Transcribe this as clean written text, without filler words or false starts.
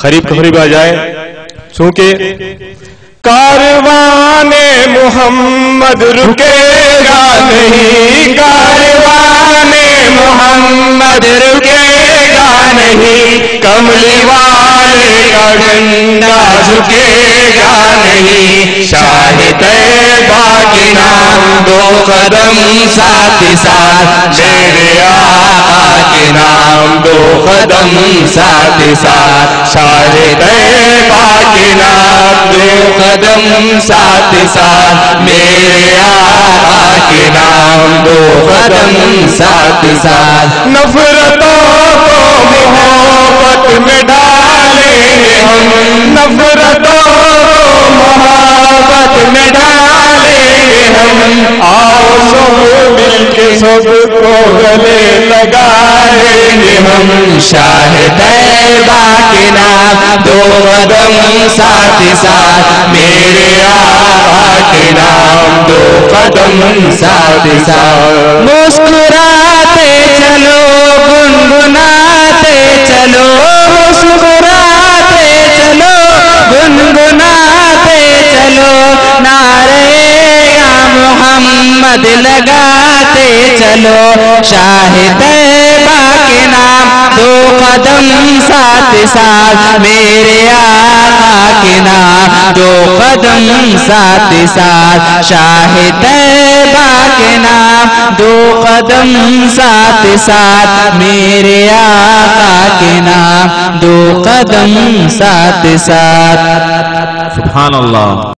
قریب قریب آ جائے، چونکہ کاروان محمد رکے گا نہیں، کاروان محمد رکے گا نہیں، کملی والے کا ڈنڈا جھکے گا نہیں، شاہ طیبہ کے نام دو قدم ساتھ ساتھ، میرے آقا کے نام دو قدم ساتھ ساتھ، شاہ طیبہ کے نام دو قدم ساتھ ساتھ، میرے آقا کے نام دو قدم ساتھ ساتھ، نفرتوں کو محبت میں ڈالیں ہم، نفرتوں کو محبت میں ڈالیں ہم، آؤ سب مل کے سب کو گلے لگائیں گے ہم، شاہ طیبہ کے نام دو قدم ساتھ ساتھ، میرے آقا کے نام دو قدم ساتھ ساتھ، مسکراتے چلو گنگناتے چلو، مسکراتے چلو گنگناتے چلو، نعرے یا محمد لگاتے چلو، شاہ طیبہ کے نام دو قدم ساتھ ساتھ، میرے آقا کے نام دو قدم ساتھ ساتھ، شاہ طیبہ کے نام دو قدم ساتھ ساتھ، میرے آقا کے نام دو قدم ساتھ ساتھ۔ سبحان اللہ۔